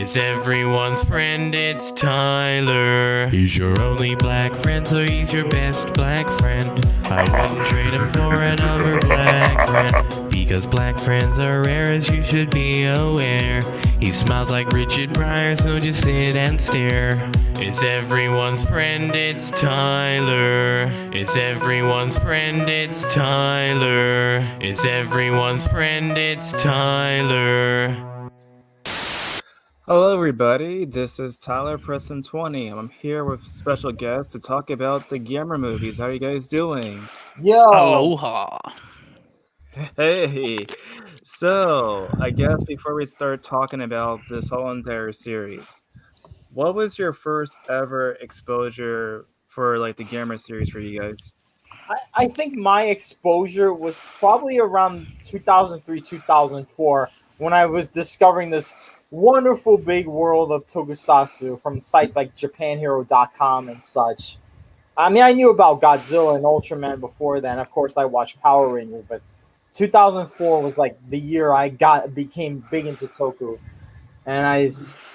Is everyone's friend, it's Tyler. He's your only black friend, so he's your best black friend. I wouldn't trade him for another black friend, because black friends are rare, as you should be aware. He smiles like Richard Pryor, so just sit and stare. It's everyone's friend, it's Tyler. It's everyone's friend, it's Tyler. It's everyone's friend, it's Tyler. Hello everybody, this is Tyler Preston 20. I'm here with special guests to talk about the Gamera movies. How are you guys doing? Yo! Aloha. Hey! So, I guess before we start talking about this whole entire series, what was your first ever exposure for like the Gamera series for you guys? I think my exposure was probably around 2003, 2004 when I was discovering this wonderful big world of tokusatsu from sites like JapanHero.com and such. I mean, I knew about Godzilla and Ultraman before then. Of course, I watched Power Rangers, but 2004 was like the year I became big into Toku. And I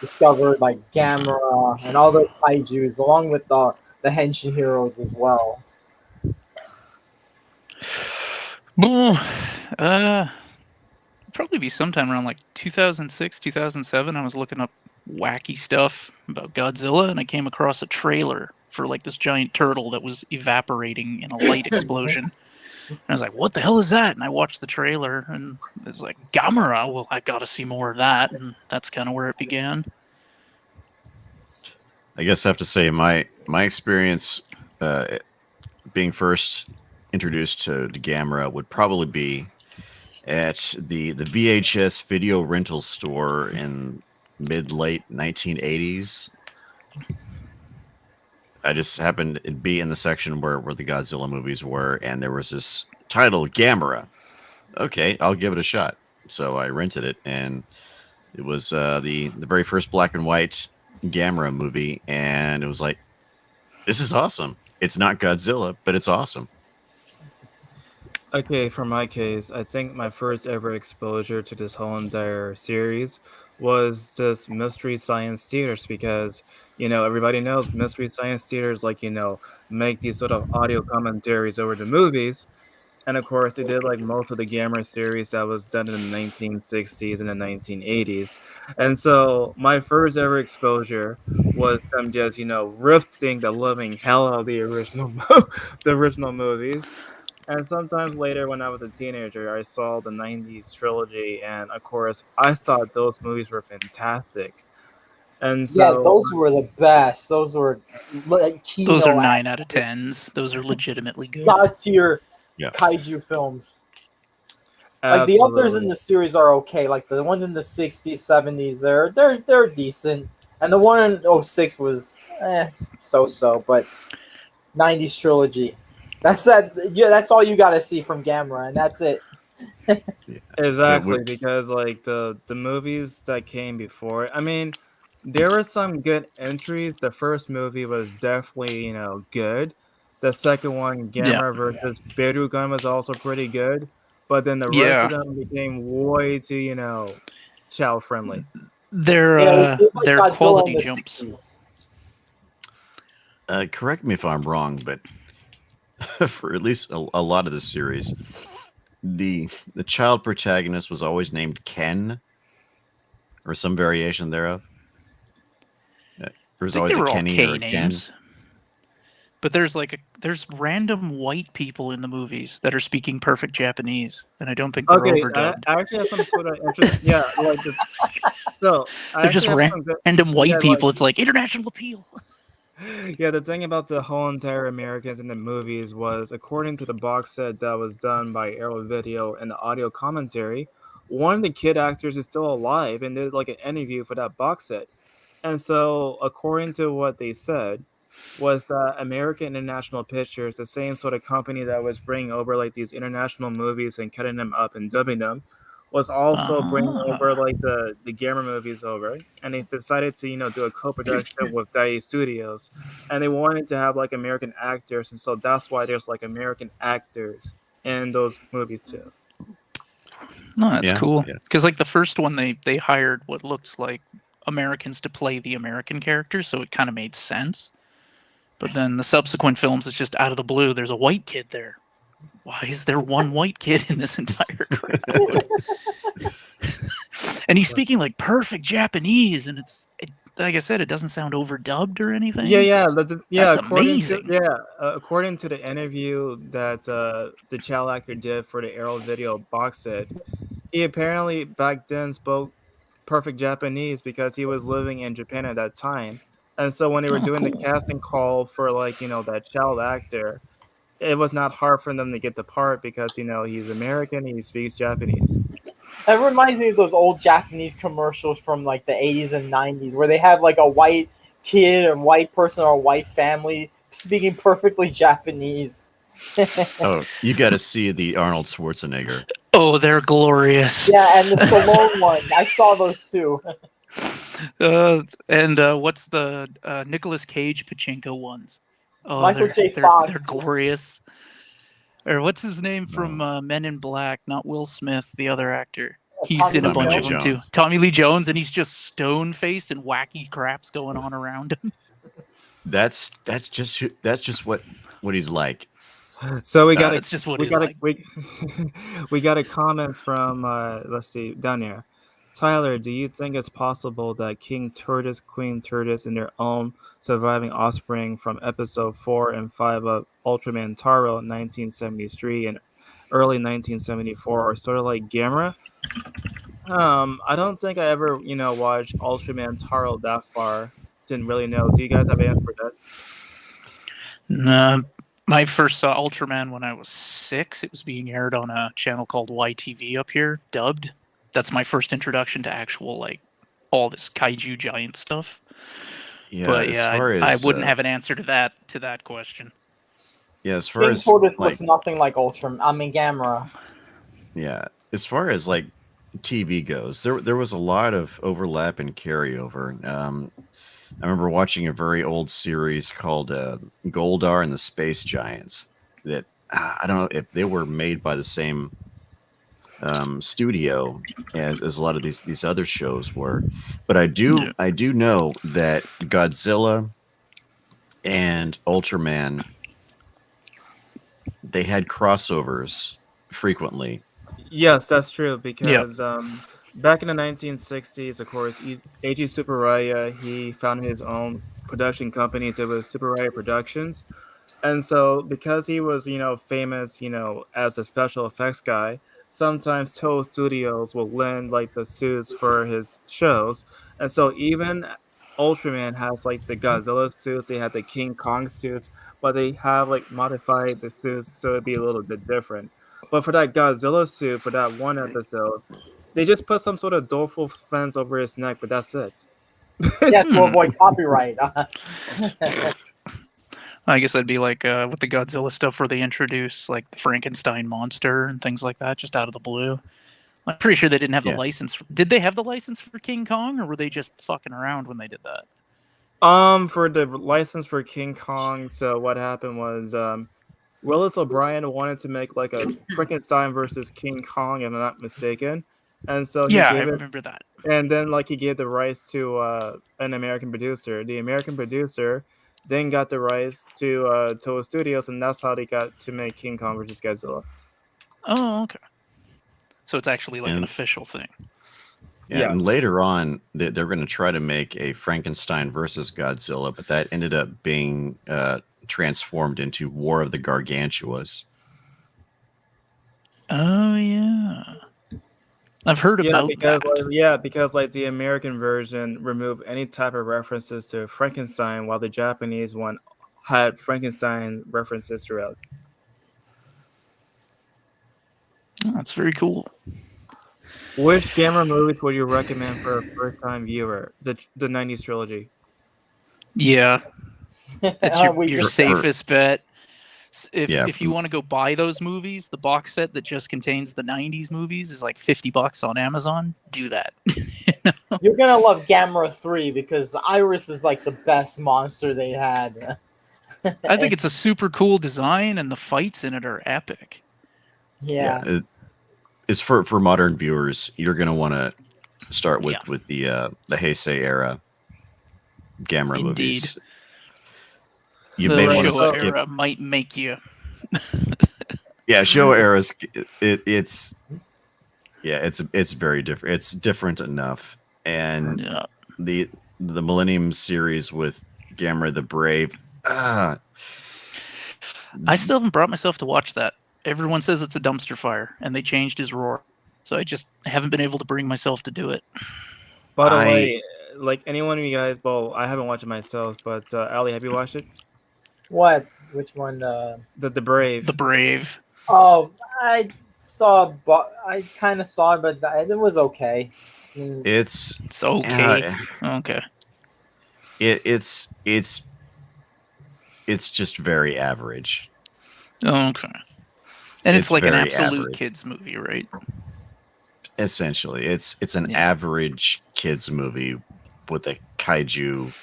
discovered like Gamera and other kaijus along with the Henshin heroes as well. Probably be sometime around like 2006, 2007. I was looking up wacky stuff about Godzilla, and I came across a trailer for like this giant turtle that was evaporating in a light explosion. And I was like, what the hell is that? And I watched the trailer, and it's like, Gamera, well, I gotta see more of that, and that's kind of where it began. I guess I have to say my experience being first introduced to Gamera would probably be at the VHS video rental store in mid-late 1980s. I just happened to be in the section where the Godzilla movies were, and there was this title, Gamera. Okay, I'll give it a shot. So I rented it, and it was the very first black and white Gamera movie, and it was like, this is awesome. It's not Godzilla, but it's awesome. Okay, for my case, I think my first ever exposure to this whole entire series was just Mystery Science Theaters because, everybody knows Mystery Science Theaters, make these sort of audio commentaries over the movies. And of course, they did like most of the Gamera series that was done in the 1960s and the 1980s. And so my first ever exposure was them just, riffing the living hell out of the original movies. And sometimes later, when I was a teenager, I saw the 90s trilogy, and of course, I thought those movies were fantastic. And so, yeah, those were the best. Those were like Kino Those are 9 out of 10s. Those are legitimately good. God tier Yeah. kaiju films. Like the others in the series are okay. Like the ones in the 60s, 70s, they're decent. And the one in 06 was so-so, but 90s trilogy. That's that. Yeah, that's all you got to see from Gamera, and that's it. Exactly, because like the movies that came before, I mean, there were some good entries. The first movie was definitely, good. The second one, Gamera versus Berugan, was also pretty good. But then the rest of them became way too, child friendly. They're Godzilla quality in the jumps. 60s. Correct me if I'm wrong, but for at least a lot of the series, the child protagonist was always named Ken, or some variation thereof. There was always a Kenny or a Ken. But there's random white people in the movies that are speaking perfect Japanese, and I don't think they're overdubbed. I actually have some sort of interest. Yeah, so they're just random white people. It's like international appeal. Yeah, the thing about the whole entire Americans in the movies was, according to the box set that was done by Arrow Video and the audio commentary, one of the kid actors is still alive and did like an interview for that box set. And so, according to what they said, was that American International Pictures, the same sort of company that was bringing over like these international movies and cutting them up and dubbing them, was also bringing over like the Gamera movies over, and they decided to do a co-production with Dai Studios, and they wanted to have like American actors, and so that's why there's like American actors in those movies too. No, that's cool. Because like the first one, they hired what looks like Americans to play the American characters, so it kind of made sense. But then the subsequent films, it's just out of the blue. There's a white kid there. Why is there one white kid in this entire crowd? And he's speaking like perfect Japanese, and like I said, it doesn't sound overdubbed or anything. Yeah, so yeah. that's amazing. According to the interview that the child actor did for the Arrow Video box set, he apparently back then spoke perfect Japanese because he was living in Japan at that time. And so when they were doing the Cool. casting call for that child actor, it was not hard for them to get the part because he's American and he speaks Japanese. That reminds me of those old Japanese commercials from like the 80s and 90s where they have like a white kid, a white person, or a white family speaking perfectly Japanese. Oh, you got to see the Arnold Schwarzenegger. Oh, they're glorious. Yeah, and the Stallone one. I saw those too. And what's the Nicolas Cage pachinko ones? Oh, Michael J. they're Fox. glorious. Or what's his name from Men in Black? Not Will Smith, the other actor. He's Tommy in a Lee bunch of Jones. them too. Tommy Lee Jones, and he's just stone-faced and wacky craps going on around him. That's just what he's like. So we got That's just what we he's got like. we got a comment from let's see down here. Tyler, do you think it's possible that King Turtis, Queen Turtis, and their own surviving offspring from episode 4 and 5 of Ultraman Taro in 1973 and early 1974 are sort of like Gamera? I don't think I ever, watched Ultraman Taro that far. Didn't really know. Do you guys have an answer for that? No, I first saw Ultraman when I was 6. It was being aired on a channel called YTV up here, dubbed. That's my first introduction to actual all this kaiju giant stuff. Yeah, But as yeah, far I as, wouldn't have an answer to that question. Yeah, as far King as Tortoise like, looks nothing like Gamera. yeah, as far as like TV goes, there was a lot of overlap and carryover. I remember watching a very old series called Goldar and the Space Giants. That I don't know if they were made by the same studio as a lot of these other shows were, but I do know that Godzilla and Ultraman, they had crossovers frequently. Yes, that's true because back in the 1960s, of course, Eiji Tsuburaya, he founded his own production companies. It was Tsuburaya Productions. And so because he was, famous, as a special effects guy, sometimes Toho Studios will lend like the suits for his shows. And so even Ultraman has like the Godzilla suits, they have the King Kong suits, but they have like modified the suits so it'd be a little bit different. But for that Godzilla suit, for that one episode, they just put some sort of doleful fence over his neck, but that's it. Yes, to avoid copyright. I guess that'd be like with the Godzilla stuff where they introduce like the Frankenstein monster and things like that just out of the blue. I'm pretty sure they didn't have the license. Did they have the license for King Kong, or were they just fucking around when they did that? For the license for King Kong, so what happened was Willis O'Brien wanted to make like a Frankenstein versus King Kong, if I'm not mistaken. And so I remember that. And then like he gave the rights to an American producer. The American producer then got the rights to Toho Studios, and that's how they got to make King Kong versus Godzilla. Oh, okay. So it's actually like an official thing. Yeah, and later on, they're going to try to make a Frankenstein versus Godzilla, but that ended up being transformed into War of the Gargantuas. Oh yeah, I've heard about that. Because like the American version removed any type of references to Frankenstein, while the Japanese one had Frankenstein references throughout. Oh, that's very cool. Which Gamera movies would you recommend for a first-time viewer? The 90s trilogy. Yeah, that's your safest bet. If you want to go buy those movies, the box set that just contains the 90s movies is like $50 on Amazon. Do that. You're gonna love Gamera 3 because Iris is like the best monster they had. I think it's a super cool design, and the fights in it are epic. Yeah. It's for modern viewers. You're gonna want to start with Yeah. the Heisei era Gamera Indeed. movies. You The may want to Showa skip. era might make you. Yeah, Showa era's it's it's very different. It's different enough, and Yeah. the Millennium series with Gamera the Brave. Ah, I still haven't brought myself to watch that. Everyone says it's a dumpster fire, and they changed his roar. So I just haven't been able to bring myself to do it. By the I- way, like any one of you guys, well, I haven't watched it myself, but Ali, have you watched it? What? Which one? The Brave. The Brave. Oh, I saw, but I kind of saw it, but it was okay. it's It's okay. uh, Okay. it's just very average. Okay. And it's like an very absolute average. kids movie, right? Essentially, it's an Yeah. average kids movie with a kaiju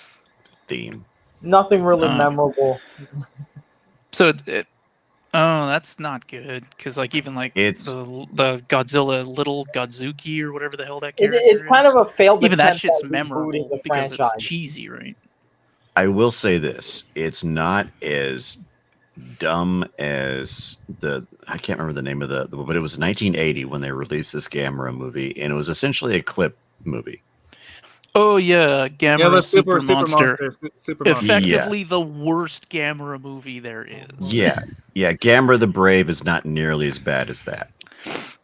theme. Nothing really memorable. So oh, that's not good. Because like even like It's- the Godzilla Little Godzuki or whatever the hell that It, character it's kind is. of a failed Even that attempt shit's at rebooting memorable the because franchise. it's cheesy, right? I will say this: it's not as dumb as I can't remember the name of but it was 1980 when they released this Gamera movie, and it was essentially a clip movie. Oh yeah, Gamera Yeah, but Super Monster. Super Monster. Effectively the worst Gamera movie there is. Yeah, Gamera the Brave is not nearly as bad as that.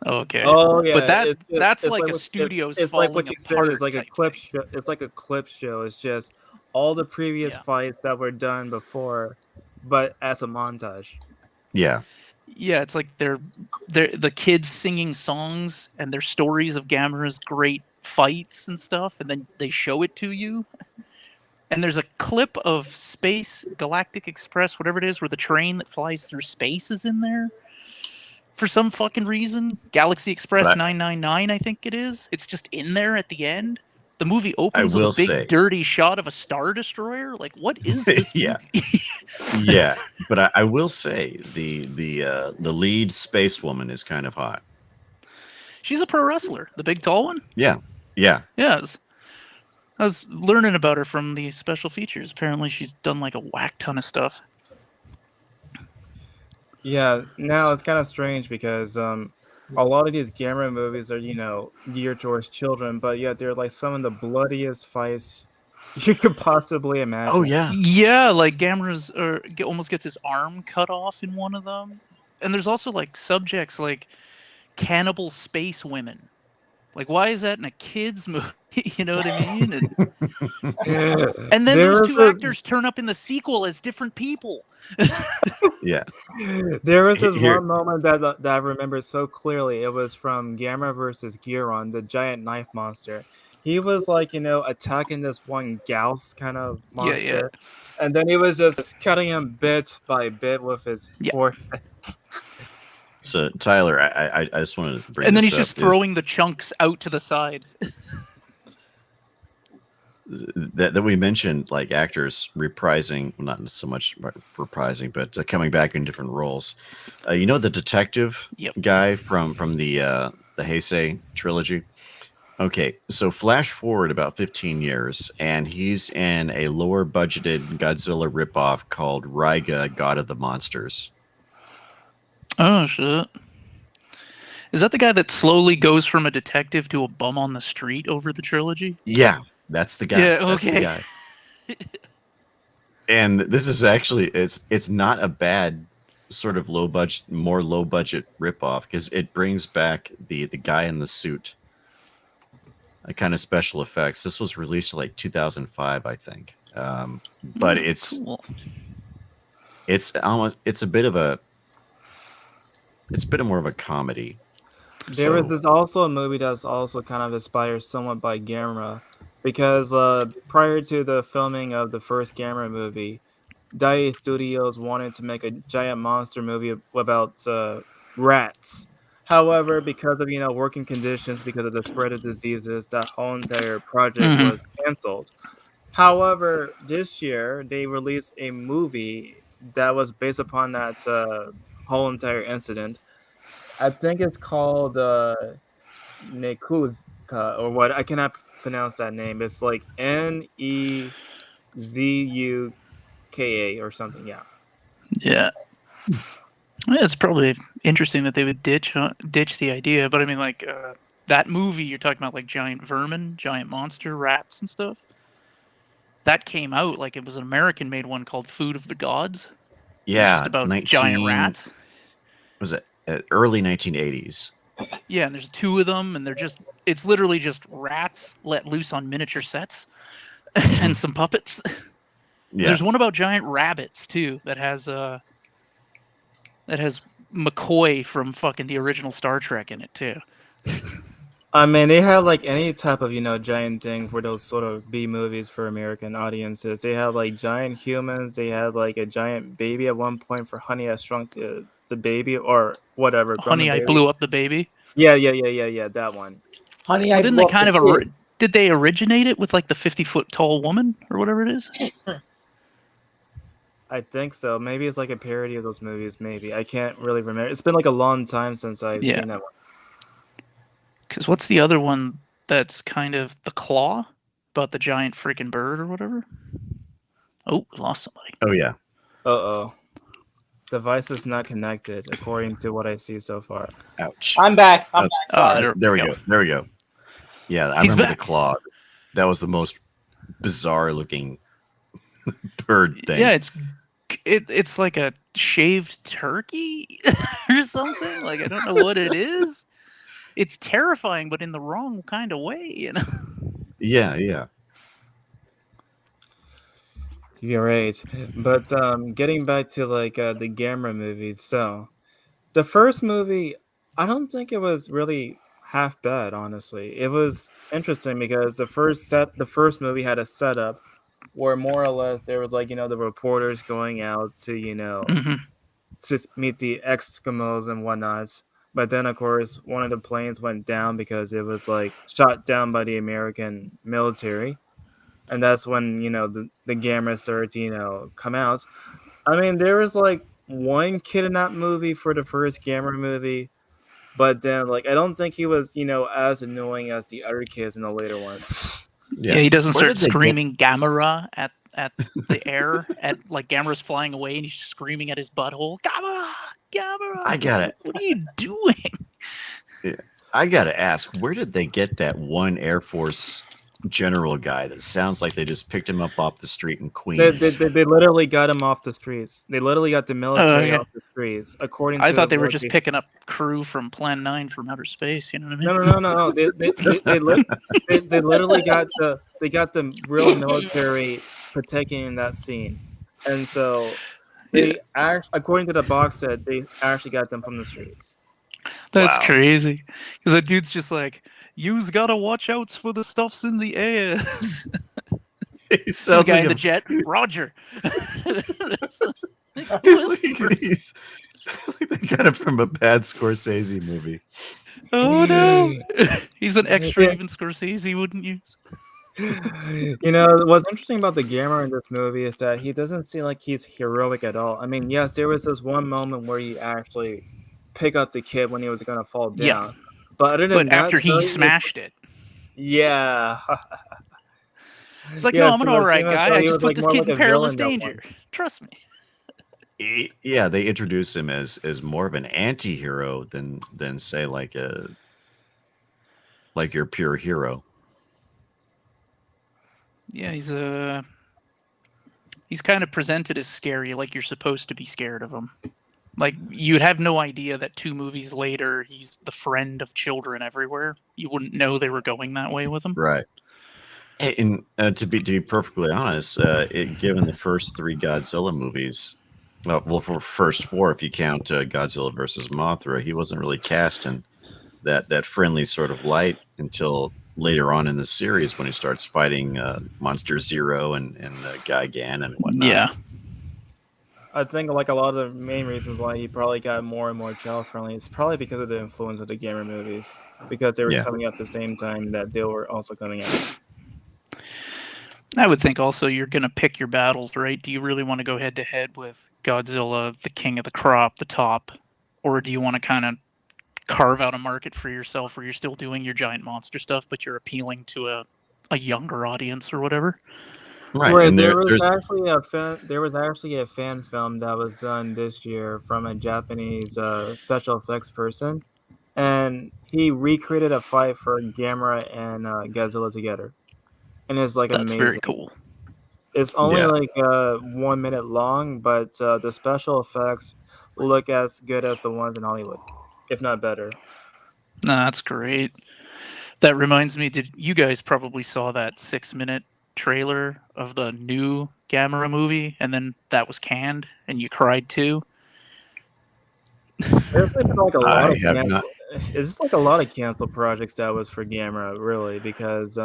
Okay. Oh yeah, But that's it's like a what- studio's it's like falling what you said. apart It's like a type clip thing. show. It's like a clip show. It's just all the previous Yeah. fights that were done before, but as a montage. Yeah, Yeah, it's like they're the kids singing songs and their stories of Gamera's great fights and stuff, and then they show it to you. And there's a clip of Space Galactic Express, whatever it is, where the train that flies through space is in there. For some fucking reason, Galaxy Express But 999, I think it is. It's just in there at the end. The movie opens with will a big say- dirty shot of a Star Destroyer. Like, what is this Yeah. movie? yeah. But I will say the lead space woman is kind of hot. She's a pro wrestler, the big tall one. Yeah. Yes. I was learning about her from the special features. Apparently, she's done like a whack ton of stuff. Yeah, now it's kind of strange because a lot of these Gamera movies are geared towards children, but yet they're like some of the bloodiest fights you could possibly imagine. Oh yeah. Yeah, like Gamera's almost gets his arm cut off in one of them. And there's also like subjects like cannibal space women. Like, why is that in a kid's movie? You know what I mean? And then those two actors turn up in the sequel as different people. Yeah. There was this Here- one moment that I remember so clearly. It was from Gamera versus Giron, the giant knife monster. He was like, attacking this one Gauss kind of monster. And then he was just cutting him bit by bit with his fork. So Tyler, I just wanted to bring And then this he's just up, is throwing the chunks out to the side. that we mentioned like actors reprising, well, not so much reprising, but coming back in different roles. The detective guy from the Heisei trilogy. Okay, so flash forward about 15 years, and he's in a lower budgeted Godzilla ripoff called Ryga God of the Monsters. Oh, shit. Is that the guy that slowly goes from a detective to a bum on the street over the trilogy? Yeah, that's the guy. Yeah, That's the okay. guy. And this is actually it's not a bad sort of low budget ripoff because it brings back the guy in the suit. A kind of special effects. This was released in like 2005, I think. But it's cool. it's a bit more of a comedy. There was this also a movie that's also kind of inspired somewhat by Gamera, because prior to the filming of the first Gamera movie, Dai Studios wanted to make a giant monster movie about rats. However, because of working conditions, because of the spread of diseases, that whole entire project was canceled. However, this year they released a movie that was based upon that whole entire incident. I think it's called Nekuzka or what? I cannot pronounce that name. It's like Nezuka or something. Yeah. Yeah. Yeah, it's probably interesting that they would ditch the idea, but I mean, like that movie you're talking about, like giant vermin, giant monster rats and stuff. That came out like it was an American-made one called Food of the Gods. It was just Yeah, about giant 19 rats. was it early 1980s? Yeah, and there's two of them, and it's literally just rats let loose on miniature sets and some puppets. Yeah. There's one about giant rabbits too that has McCoy from fucking the original Star Trek in it too. I mean, they had like any type of giant thing for those sort of B movies for American audiences. They had like giant humans. They had like a giant baby at one point for Honey I Shrunk the Baby or whatever. Honey, I Blew Up the Baby. Yeah, that one. Honey, Well, I didn't blew they up kind the of kid. did they originate it with like the 50-foot tall woman or whatever it is? I think so. Maybe it's like a parody of those movies. Maybe I can't really remember. It's been like a long time since I've Yeah. seen that one. Because what's the other one that's kind of The Claw about the giant freaking bird or whatever? Oh, we lost somebody. Oh yeah. Uh-oh. Device is not connected, according to what I see so far. Ouch. I'm back. I'm Oh, back. Sorry. There we go. There we go. Yeah, I He's remember back. the claw. That was the most bizarre looking bird thing. Yeah, it's like a shaved turkey or something. Like I don't know what it is. It's terrifying, but in the wrong kind of way, you know. Yeah. You're right. But getting back to like the Gamera movies, so the first movie, I don't think it was really half bad, honestly. It was interesting because the first movie had a setup where more or less there was like, the reporters going out to, Mhm. to meet the Eskimos and whatnot. But then, of course, one of the planes went down because it was like shot down by the American military. And that's when, the Gamera started to, come out. I mean, there was like one kid in that movie for the first Gamera movie. But then, like, I don't think he was, as annoying as the other kids in the later ones. Yeah, he doesn't Where start did they get- screaming Gamera at the air at like Gamera's flying away and he's screaming at his butthole. Gamera, Gamera. I got it. What are you doing? I gotta ask, where did they get that one Air Force general guy that sounds like they just picked him up off the street in Queens? They literally got him off the streets. They literally got the military yeah. off the streets. According to I thought they were what just picking up crew from Plan 9 from outer space. You know what I mean? No. They literally got the real military protecting in that scene, and so according to the box set, they actually got them from the streets. That's Wow. crazy. Because that dude's just like, you's gotta watch out for the stuffs in the air. He The sounds guy like in a- the jet, Roger. he's like they got him from a bad Scorsese movie. Oh no! He's an extra even Scorsese wouldn't use. What's interesting about the Gamera in this movie is that he doesn't seem like he's heroic at all. I mean, yes, there was this one moment where he actually picked up the kid when he was gonna fall down. Yeah. But other than But that, after he really, smashed it, yeah. it's like, Yeah, no, I'm so an it alright seemed as guy. though I he just was, put like, this more kid like in a villain perilous in that one. danger. Trust me. Yeah, they introduce him as more of an anti-hero than say like your pure hero. Yeah, he's kind of presented as scary, like you're supposed to be scared of him. Like you'd have no idea that 2 movies later he's the friend of children everywhere. You wouldn't know they were going that way with him. Right. And to be perfectly honest, given the first 3 Godzilla movies, well, for first 4 if you count Godzilla versus Mothra, he wasn't really cast in that friendly sort of light until later on in the series when he starts fighting Monster Zero and Gigan and whatnot. Yeah. I think like a lot of the main reasons why he probably got more and more child friendly is probably because of the influence of the Gamer movies, because they were Yeah. coming out at the same time that they were also coming out. I would think also you're going to pick your battles, right? Do you really want to go head to head with Godzilla, the king of the crop, the top? Or do you want to kind of carve out a market for yourself where you're still doing your giant monster stuff, but you're appealing to a younger audience or whatever. Right, and there was there's actually a fan film that was done this year from a Japanese special effects person, and he recreated a fight for Gamera and Godzilla together, and it's like That's very amazing. cool. It's only Yeah. like 1 minute long, but the special effects look as good as the ones in Hollywood, if not better. Nah, that's great. That reminds me, did you guys probably saw that 6-minute trailer of the new Gamera movie, and then that was canned, and you cried too? There's been like a lot I of have not. it's just like a lot of canceled projects that was for Gamera, really, because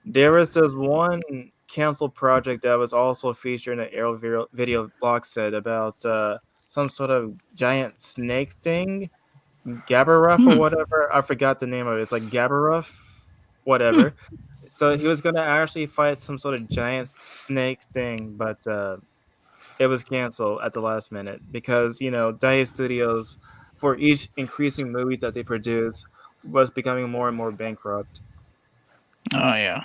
there was this one canceled project that was also featured in an Arrow video box set about some sort of giant snake thing, Gabaruff or Hmm. whatever. I forgot the name of it. It's like Gabaruff, whatever. So he was gonna actually fight some sort of giant snake thing, but it was canceled at the last minute because Daiei Studios, for each increasing movies that they produce, was becoming more and more bankrupt. Oh yeah.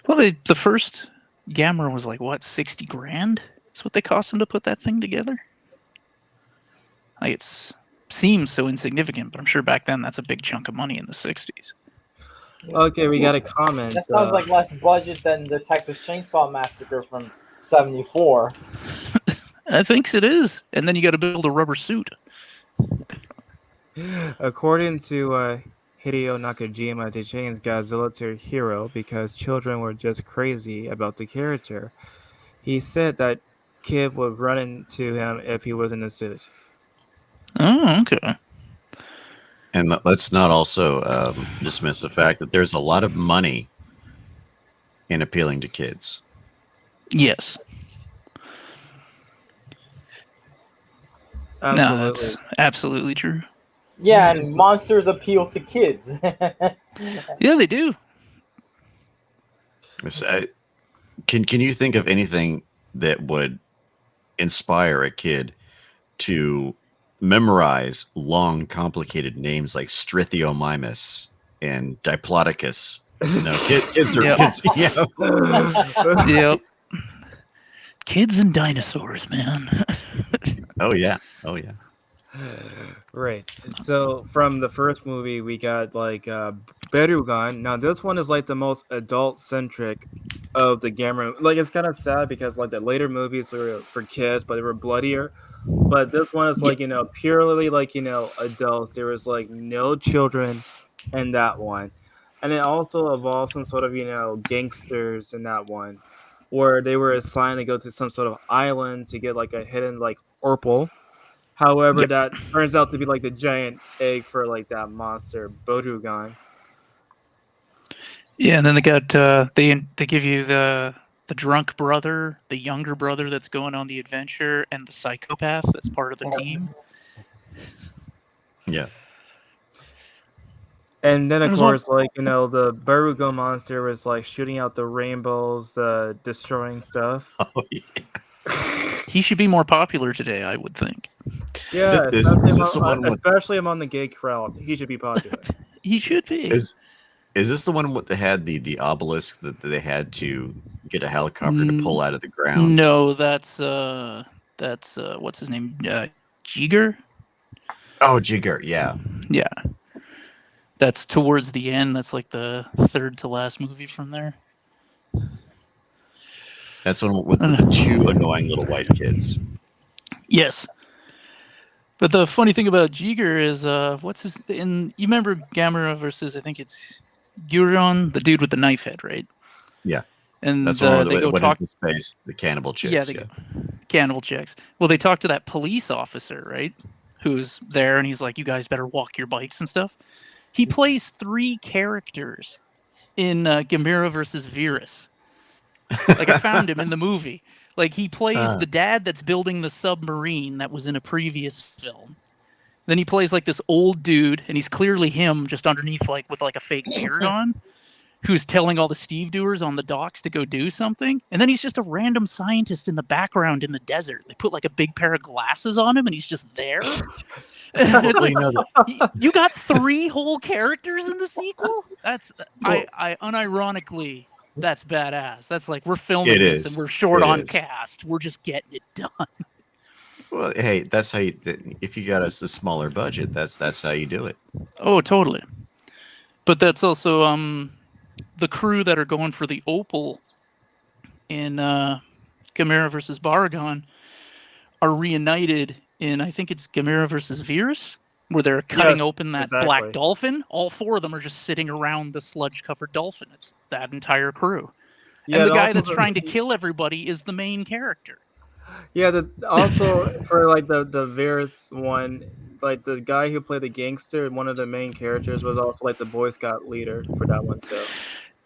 Well, the first Gamera was like what, 60 grand? That's what they cost them to put that thing together. Like seems so insignificant, but I'm sure back then that's a big chunk of money in the 60s. Okay, we got a comment. That sounds like less budget than the Texas Chainsaw Massacre from '74. I think it is. And then you got to build a rubber suit. According to Hideo Nakajima, they changed Godzilla to a hero because children were just crazy about the character. He said that kid would run into him if he was in a suit. Oh, okay. And let's not also dismiss the fact that there's a lot of money in appealing to kids. Yes. No, Absolutely. that's absolutely true. Yeah, and monsters appeal to kids. Yeah, they do. Can you think of anything that would inspire a kid to memorize long, complicated names like Strithiomymus and Diplodocus? No, kids are Yep. kids. Yeah. Yep. Kids and dinosaurs, man. Oh yeah. Oh yeah. Right. So from the first movie, we got like Berugan. Now this one is like the most adult centric of the Gamera. Like it's kind of sad because like the later movies were for kids, but they were bloodier. But this one is like purely like adults. There was like no children in that one, and it also involved some sort of gangsters in that one, where they were assigned to go to some sort of island to get like a hidden like opal. However, Yep. that turns out to be like the giant egg for like that monster Borugan. Yeah, and then they got they give you the drunk brother, the younger brother that's going on the adventure, and the psychopath that's part of the team. Yeah. And then of There's course, like the Borugan monster was like shooting out the rainbows, destroying stuff. Oh yeah. He should be more popular today, I would think. Yeah, Is this the one with- especially among the gay crowd, he should be popular. He should be. Is this the one that had the obelisk that they had to get a helicopter to pull out of the ground? No, that's what's his name? Jiger? Oh, Jigger. Yeah. Yeah. That's towards the end. That's like the third to last movie from there. That's one with the two annoying little white kids. Yes. But the funny thing about Jiger is, you remember Gamera versus, I think it's Guron, the dude with the knife head, right? Yeah. And That's one they where go went talk. into space, the cannibal chicks. Yeah, they go cannibal chicks. Well, they talk to that police officer, right? Who's there, and he's like, "You guys better walk your bikes and stuff." He plays 3 characters in Gamera versus Virus. Like I found him in the movie. Like he plays the dad that's building the submarine that was in a previous film. Then he plays like this old dude, and he's clearly him just underneath like with like a fake beard on, who's telling all the stevedoers on the docks to go do something. And then he's just a random scientist in the background in the desert. They put like a big pair of glasses on him, and he's just there. It's like, you know that you got 3 whole characters in the sequel? That's I unironically, that's badass. That's like, we're filming It this and is. we're short It on is. cast. We're just getting it done. Well, hey, that's how you. If you got a smaller budget, that's how you do it. Oh, totally. But that's also the crew that are going for the Opal in Gamera versus Baragon are reunited in, I think it's Gamera versus Virus, where they're cutting Yes, open that black exactly. dolphin. All 4 of them are just sitting around the sludge-covered dolphin. It's that entire crew. Yeah, And the and guy also that's trying to kill everybody is the main character. also for like the Varys one, like the guy who played the gangster, one of the main characters was also like the Boy Scout leader for that one too.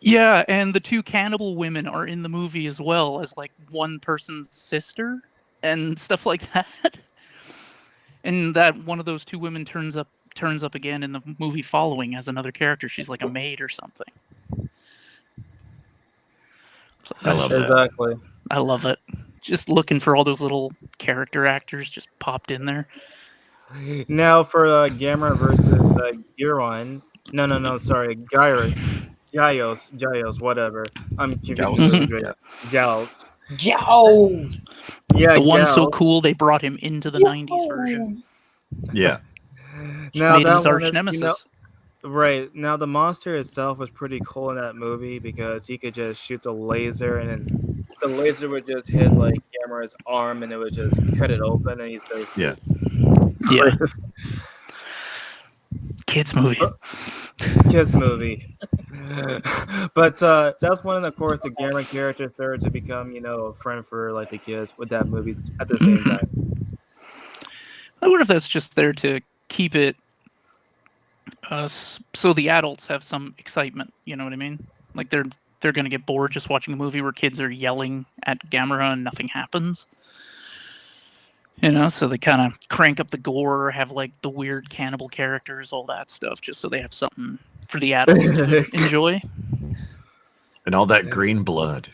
Yeah, and the 2 cannibal women are in the movie as well as like one person's sister and stuff like that. And that one of those 2 women turns up again in the movie following as another character. She's like a maid or something. So I love that. Exactly. I love it. Just looking for all those little character actors just popped in there. Now for Gamera versus Euron. No, sorry, Gyos, whatever. I'm confused. Gauss? Mhm. Yeah. Gals. Yo! Yeah, The one so Gals. cool they brought him into the 90s version. Yeah. Now Made him that his arch one is, nemesis. right now the monster itself was pretty cool in that movie because he could just shoot the laser and then the laser would just hit like Gamera's arm and it would just cut it open and he's just Yeah. Yeah. Kids movie. kids movie. But that's when of course the Gamera character started to become, a friend for like the kids with that movie at the same Mhm. time. I wonder if that's just there to keep it so the adults have some excitement. You know what I mean? Like they're gonna get bored just watching a movie where kids are yelling at Gamera and nothing happens. So they kind of crank up the gore, have like the weird cannibal characters, all that stuff, just so they have something for the adults to enjoy. And all that green blood.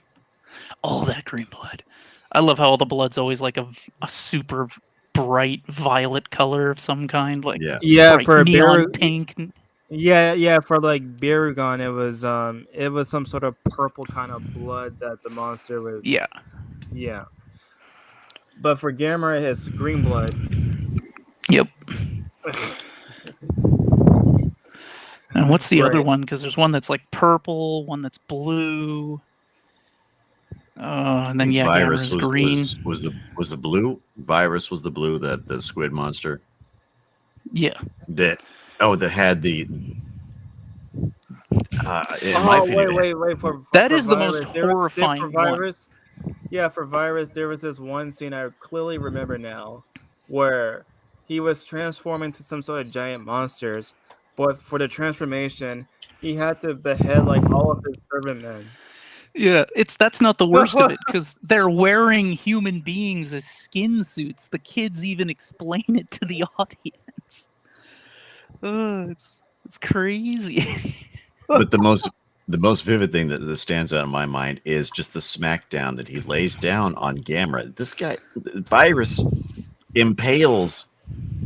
All that green blood. I love how all the blood's always like a super bright violet color of some kind, like Yeah, bright for neon pink. Yeah, for like Barugon, it was some sort of purple kind of blood that the monster was. Yeah. Yeah. But for Gamera, it's green blood. Yep. And what's the other Right. one? Because there's one that's like purple, one that's blue. And then Virus Gamera's green. was the blue. Virus was the blue, that the squid monster. Yeah. That had the. In my opinion, Wait. That for is the Virus, most there was- horrifying for one. Virus, Yeah, for Virus, there was this one scene I clearly remember now, where he was transforming to some sort of giant monsters, but for the transformation, he had to behead like all of his servant men. Yeah, that's not the worst of it, because they're wearing human beings as skin suits. The kids even explain it to the audience. It's crazy. but the most vivid thing that stands out in my mind is just the smackdown that he lays down on Gamera. This guy, Virus, impales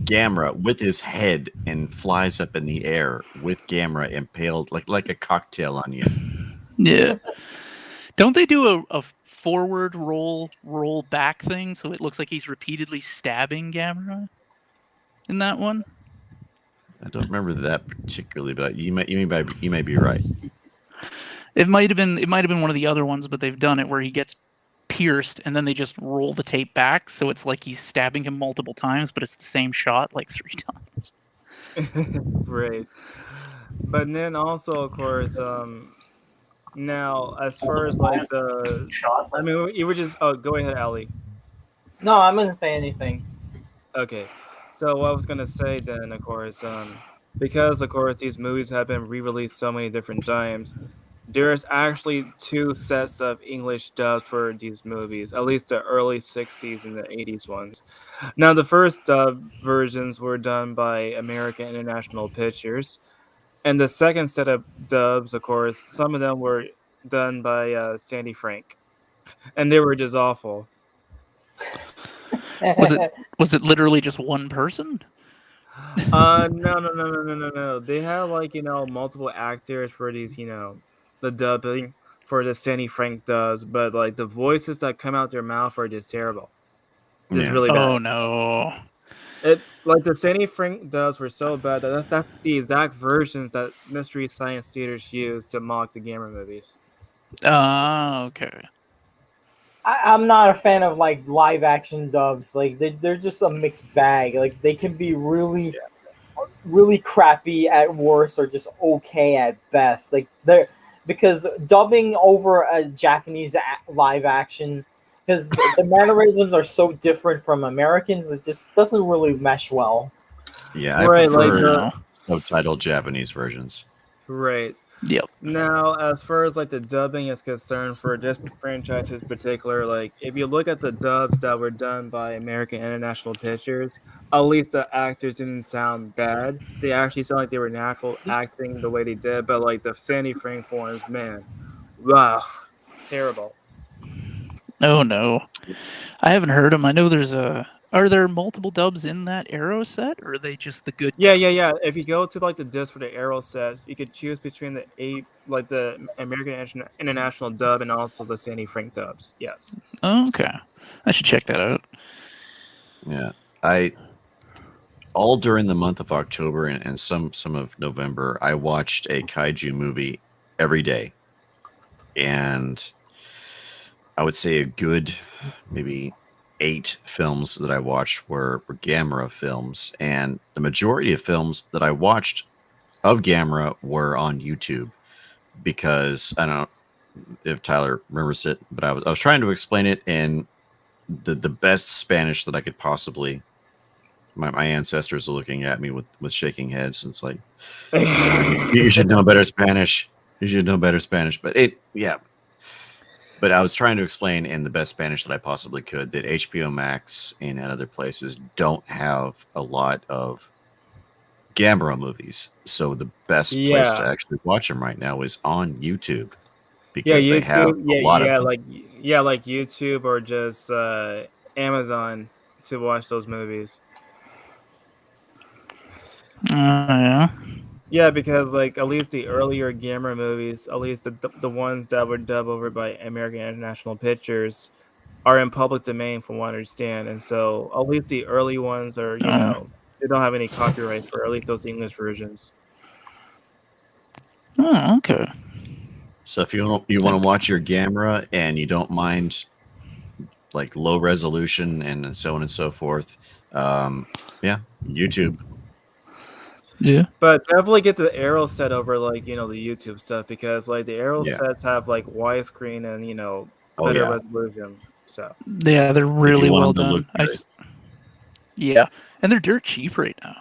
Gamera with his head and flies up in the air with Gamera impaled like a cocktail onion. Yeah. Don't they do a forward roll back thing so it looks like he's repeatedly stabbing Gamera in that one? I don't remember that particularly, but you may be right. It might have been one of the other ones, but they've done it where he gets pierced and then they just roll the tape back, so it's like he's stabbing him multiple times, but it's the same shot like 3 times. Right. But then also, of course, now as far as like you were just go ahead, Ali. No, I'm gonna say anything. Okay. So what I was gonna say then, of course, because of course these movies have been re-released so many different times, there's actually 2 sets of English dubs for these movies, at least the early 60s and the 80s ones. Now the first dub versions were done by American International Pictures, and the second set of dubs, of course, some of them were done by Sandy Frank, and they were just awful. Was it literally just one person? No. They have like multiple actors for these the dubbing for the Sandy Frank does, but like the voices that come out their mouth are just terrible, just Yeah. really bad. Oh no. It like the Sandy Frank dubs were so bad that that's the exact versions that Mystery Science Theaters use to mock the Gamera movies. Okay. I'm not a fan of like live action dubs. Like they're just a mixed bag. Like they can be really crappy at worst or just okay at best. Like they're because dubbing over a Japanese live action because the mannerisms are so different from Americans, it just doesn't really mesh well. Yeah, I Right, like prefer the No. subtitled Japanese versions. right. Yep. Now, as far as like the dubbing is concerned for this franchise in particular, like if you look at the dubs that were done by American International Pictures, at least the actors didn't sound bad. They actually sound like they were natural acting the way they did. But like the Sandy Frank ones, man, wow, terrible. Oh no. I haven't heard them. I know there's a. Are there multiple dubs in that Arrow set, or are they just the good dubs? Yeah. If you go to like the disc for the Arrow sets, you could choose between the eight, like the American International dub and also the Sandy Frank dubs. Yes. Oh, okay. I should check that out. Yeah. I all during the month of October and some of November, I watched a kaiju movie every day. And I would say a good maybe 8 films that I watched were Gamera films. And the majority of films that I watched of Gamera were on YouTube because I don't know if Tyler remembers it, but I was trying to explain it in the best Spanish that I could possibly. My ancestors are looking at me with shaking heads. And it's like, you should know better Spanish. You should know better Spanish. But But I was trying to explain in the best Spanish that I possibly could that HBO Max and other places don't have a lot of Gamera movies. So the best place to Yeah. actually watch them right now is on YouTube Yeah, because they have YouTube. a lot of Yeah, them. like YouTube or just Amazon to watch those movies. Yeah. Yeah, because like at least the earlier Gamera movies, at least the ones that were dubbed over by American International Pictures, are in public domain from what I understand, and so at least the early ones are Oh. they don't have any copyrights for at least those English versions. Oh, okay. So if you want to watch your Gamera and you don't mind like low resolution and so on and so forth, yeah, YouTube. Yeah. But definitely get the Arrow set over like the YouTube stuff because like the Arrow Yeah. sets have like widescreen and Oh better yeah. resolution. So Yeah, they're If you really want well them to look done. good. Yeah, and they're dirt cheap right now.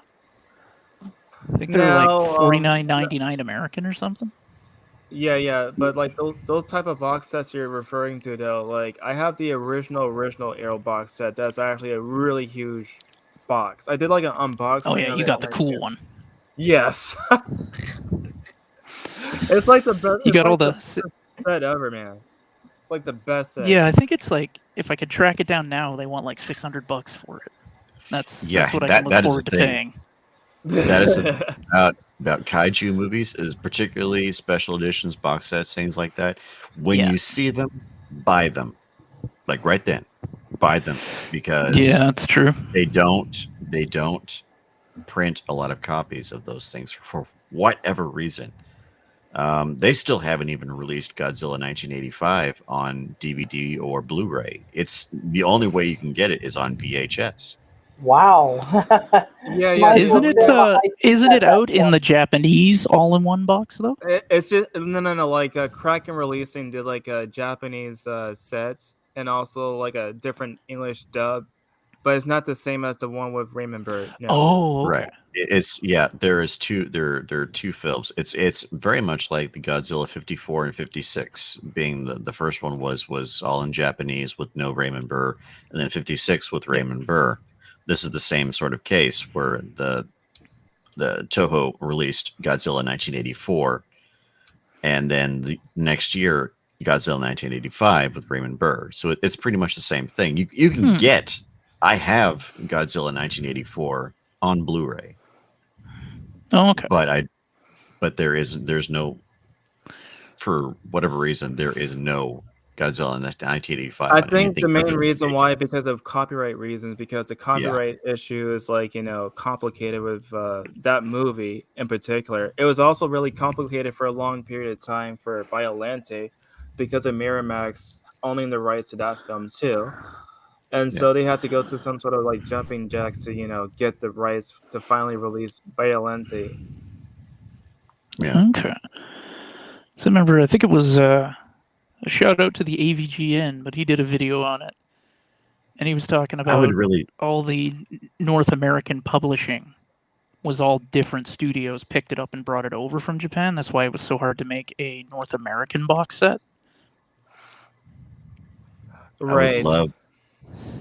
I think they're Now, like $49.99 American or something. yeah, but like those type of box sets you're referring to though, like I have the original Arrow box set. That's actually a really huge box. I did like an unboxing Oh yeah, of you it got on the my cool channel. one. Yes, it's like the best. You It's got all like the the. best set ever, man. Like the best set. Yeah, I think it's like if I could track it down now, they want like $600 for it. That's what I can look that is forward the to thing. paying. That is the thing about kaiju movies is particularly special editions, box sets, things like that. When Yeah. you see them, buy them. Like right then. Buy them because Yeah, that's true. they don't print a lot of copies of those things for whatever reason. They still haven't even released Godzilla 1985 on DVD or Blu-ray. It's the only way you can get it is on VHS. Wow. Yeah. Might as Isn't well it stay on the high speed isn't it at that out in point. the Japanese all in one box though? It's just no. Like Kraken Releasing did like a Japanese set and also like a different English dub, but it's not the same as the one with Raymond Bird. No. Oh, okay. Right. There is two there are two films. It's very much like the Godzilla 54 and 56 being the first one was all in Japanese with no Raymond Burr, and then 56 with Raymond Burr. This is the same sort of case where the Toho released Godzilla 1984, and then the next year Godzilla 1985 with Raymond Burr. So it's pretty much the same thing. You can get. I have Godzilla 1984 on Blu-ray. Oh, okay. But there's no, for whatever reason, there is no Godzilla in 1985. I on think anything the main other than reason why, VHS. because of copyright reasons, because the copyright issue is like, complicated with that movie in particular. It was also really complicated for a long period of time for Biolante because of Miramax owning the rights to that film too. And Yeah. so they had to go through some sort of like jumping jacks to, get the rights to finally release Biolante. Yeah. Okay. So I remember, I think it was a shout out to the AVGN, but he did a video on it, and he was talking I would about really, all the North American publishing was all different studios picked it up and brought it over from Japan. That's why it was so hard to make a North American box set. I would Right. love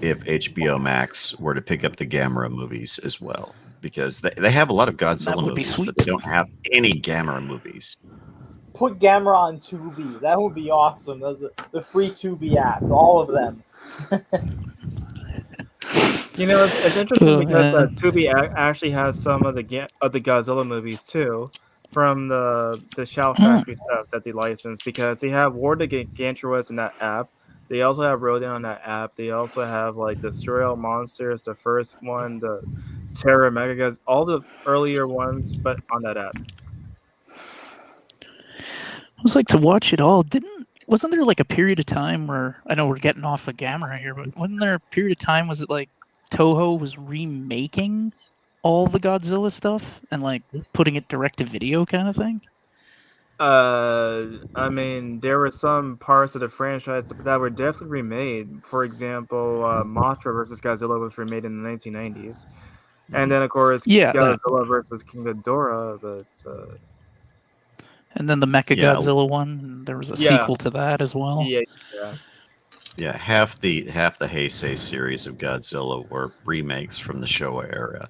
if HBO Max were to pick up the Gamera movies as well, because they have a lot of Godzilla would be movies, sweet. but they don't have any Gamera movies. Put Gamera on Tubi. That would be awesome. The free Tubi app, all of them. It's interesting because man. Tubi actually has some of the Godzilla movies too, from the Shout Factory stuff that they license, because they have War the Gargantuous in that app. They also have Rodan on that app. They also have like the Surreal Monsters, the first one, the Terror Megas, all the earlier ones, but on that app. It was like to watch it all. Wasn't there like a period of time where, I know we're getting off of Gamera here, but wasn't there a period of time, was it like Toho was remaking all the Godzilla stuff and like putting it direct to video kind of thing? I mean, there were some parts of the franchise that were definitely remade. For example, Mothra versus Godzilla was remade in the 1990s. And then, of course, Yeah, that. Godzilla versus King Ghidorah, but And then the Mecha Yeah. Godzilla one, there was a Yeah. sequel to that as well. yeah. Yeah, half the Heisei series of Godzilla were remakes from the Showa era.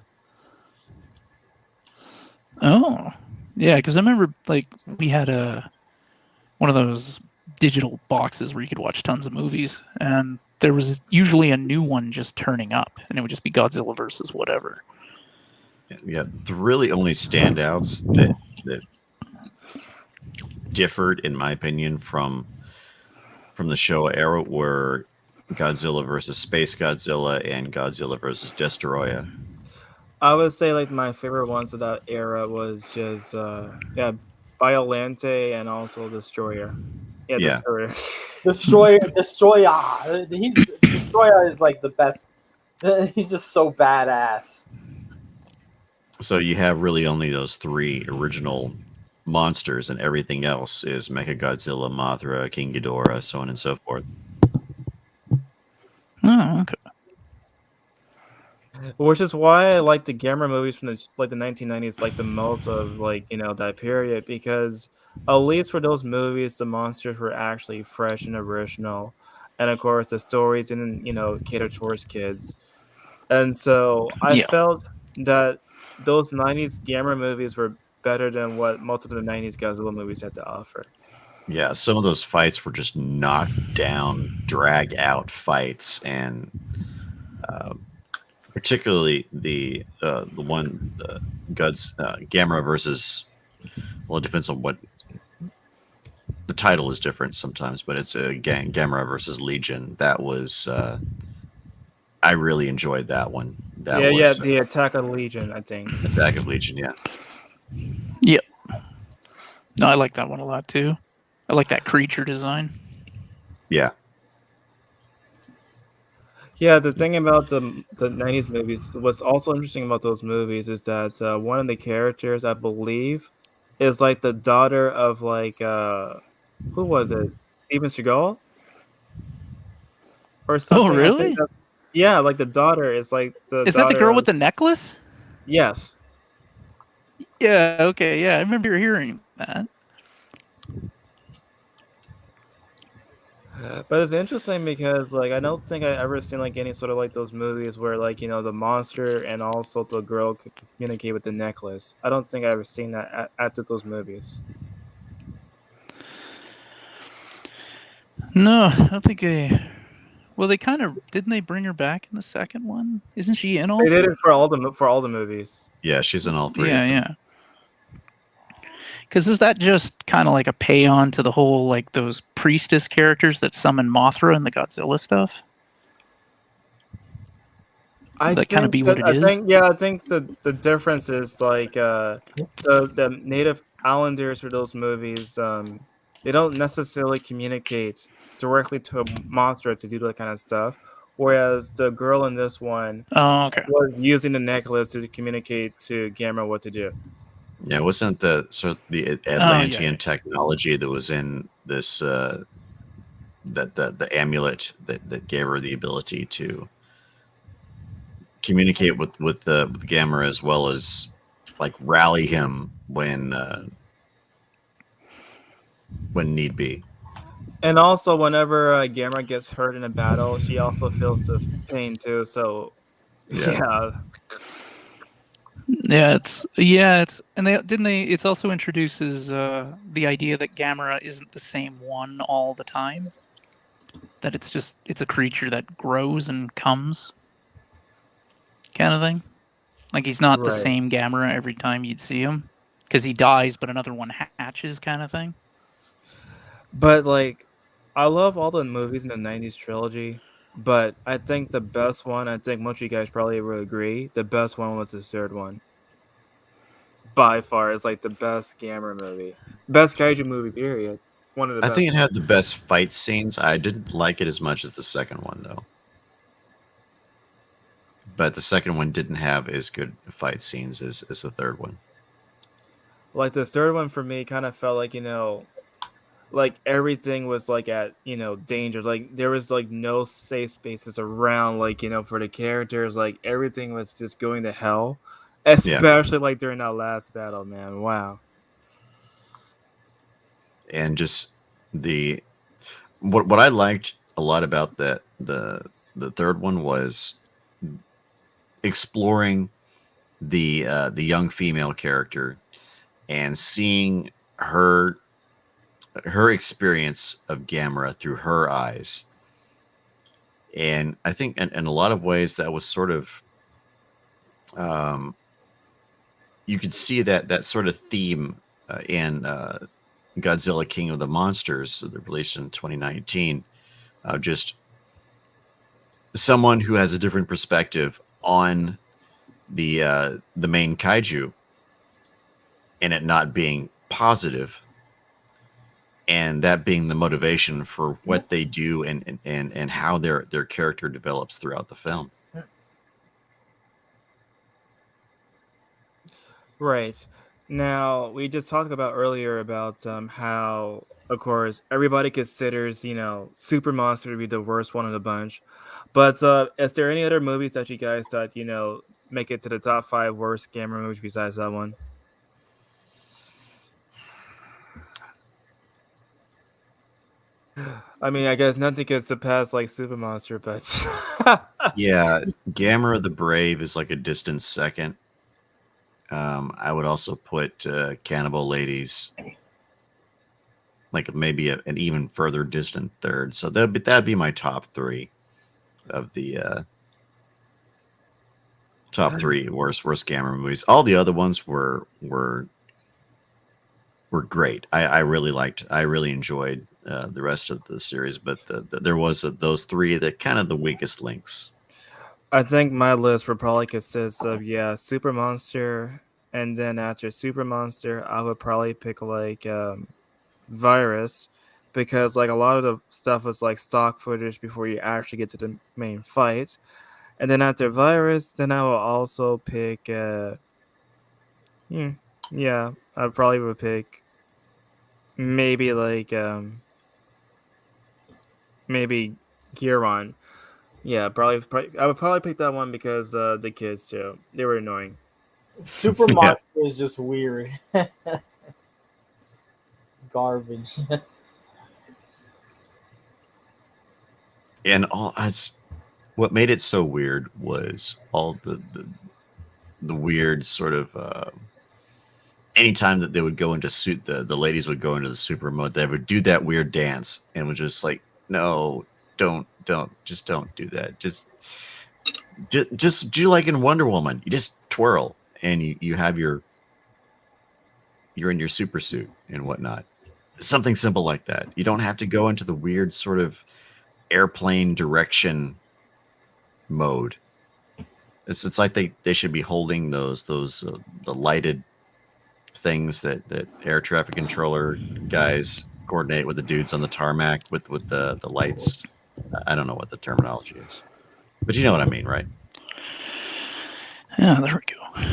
Oh, yeah, because I remember like we had one of those digital boxes where you could watch tons of movies, and there was usually a new one just turning up, and it would just be Godzilla versus whatever. Yeah, the really only standouts that differed, in my opinion, from the Showa era were Godzilla versus Space Godzilla and Godzilla versus Destoroyah. I would say like my favorite ones of that era was just Biolante and also Destroyer. Yeah, Yeah. Destroyer. Destroyer. Destroyer is like the best. He's just so badass. So you have really only those three original monsters, and everything else is Mechagodzilla, Mothra, King Ghidorah, so on and so forth. Oh, okay. Which is why I like the Gamera movies from the 1990s like the most of that period, because at least for those movies the monsters were actually fresh and original, and of course the stories didn't cater towards kids, and so I felt that those 90s Gamera movies were better than what most of the 90s Godzilla movies had to offer. Yeah, some of those fights were just knocked down, drag out fights, and particularly the one Gamera versus, well, it depends on what the title is different sometimes, but it's a Gamera versus Legion. That was I really enjoyed that one. That was the Attack of Legion, I think. Attack of Legion. Yeah. Yep. No, I like that one a lot too. I like that creature design. Yeah. Yeah, the thing about the 90s movies, what's also interesting about those movies is that one of the characters, I believe, is like the daughter of who was it? Steven Seagal? Or something. Oh, really? Yeah, like the daughter is like the Is that the daughter girl of- with the necklace? Yes. Yeah, okay, yeah. I remember hearing that. But it's interesting because I don't think I ever seen any sort of those movies where the monster and also the girl could communicate with the necklace. I don't think I ever seen that at those movies. No, I don't think they. Well, they kind of didn't. They bring her back in the second one. Isn't she in all? They did it for all the movies. Yeah, she's in all three. Yeah, of them. yeah. Because is that just kind of like a pay on to the whole, like, those priestess characters that summon Mothra in the Godzilla stuff? I Would that kind of think be what that it is? I think the difference is like the native islanders for those movies they don't necessarily communicate directly to a monster to do that kind of stuff, whereas the girl in this one Oh, okay. was using the necklace to communicate to Gamera what to do. Yeah, wasn't the sort of the Oh, yeah, Atlantean yeah. technology that was in this that the amulet that gave her the ability to communicate with Gamera as well as like rally him when need be. And also, whenever Gamera gets hurt in a battle, she also feels the pain too. So, Yeah. yeah, It's and they it's also introduces the idea that Gamera isn't the same one all the time. That it's a creature that grows and comes, kind of thing. Like he's not the right. same Gamera every time you'd see him, because he dies, but another one hatches, kind of thing. But like, I love all the movies in the '90s trilogy. But I think the best one, I think most of you guys probably will agree, the best one was the third one. By far, it's like the best Gamera movie, best kaiju movie. Period. One of the I best. think it had the best fight scenes. I didn't like it as much as the second one though. But the second one didn't have as good fight scenes as the third one. Like the third one for me, kind of felt like like everything was like at danger, like there was like no safe spaces around, like for the characters, like everything was just going to hell, Yeah. especially like during that last battle, man. Wow. And just the what I liked a lot about the third one was exploring the young female character and seeing her experience of Gamera through her eyes. And I think in a lot of ways that was sort of you could see that sort of theme in Godzilla King of the Monsters that released in 2019. Just someone who has a different perspective on the main kaiju and it not being positive, and that being the motivation for what they do and how their character develops throughout the film. Right. Now, we just talked about earlier about how, of course, everybody considers, Super Monster to be the worst one of the bunch. But is there any other movies that you guys thought, make it to the top 5 worst Gamera movies besides that one? I mean, I guess nothing could surpass like Super Monster, but Yeah, Gamera the Brave is like a distant second. I would also put Cannibal Ladies like maybe an even further distant third. So that'd be my top 3 of the top 3 worst Gamera movies. All the other ones were great. I really enjoyed the rest of the series, but there was those 3 that kind of the weakest links. I think my list would probably consist of Super Monster, and then after Super Monster, I would probably pick like Virus, because like a lot of the stuff was like stock footage before you actually get to the main fight, and then after Virus, then I will also pick yeah, I probably would pick maybe like maybe Giron. Yeah, probably I would probably pick that one because the kids too. They were annoying. Super Yeah. Monster is just weird. Garbage. And what made it so weird was all the weird sort of anytime that they would go into suit, the ladies would go into the super mode, they would do that weird dance and was just like, no, don't do that. Just do like in Wonder Woman. You just twirl and you have your you're in your super suit and whatnot. Something simple like that. You don't have to go into the weird sort of airplane direction mode. It's like they should be holding those the lighted things that air traffic controller guys coordinate with the dudes on the tarmac with the lights. I don't know what the terminology is, but you know what I mean, right? Yeah, there we go.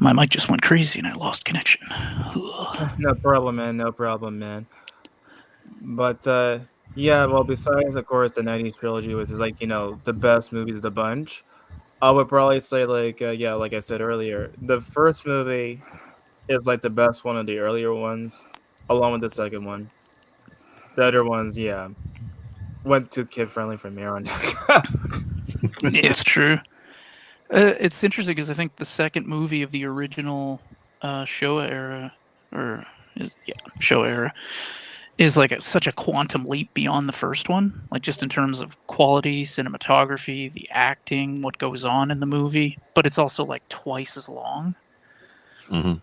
My mic just went crazy and I lost connection. Ugh. No problem, man. No problem, man. But yeah, well, besides of course the '90s trilogy, which is like the best movies of the bunch, I would probably say like yeah, like I said earlier, the first movie is like the best one of the earlier ones, along with the second one. The other ones, yeah, went too kid friendly from here on out. It's true. It's interesting because I think the second movie of the original Showa era, Showa era, is like such a quantum leap beyond the first one. Like just in terms of quality, cinematography, the acting, what goes on in the movie. But it's also like twice as long. Mm-hmm.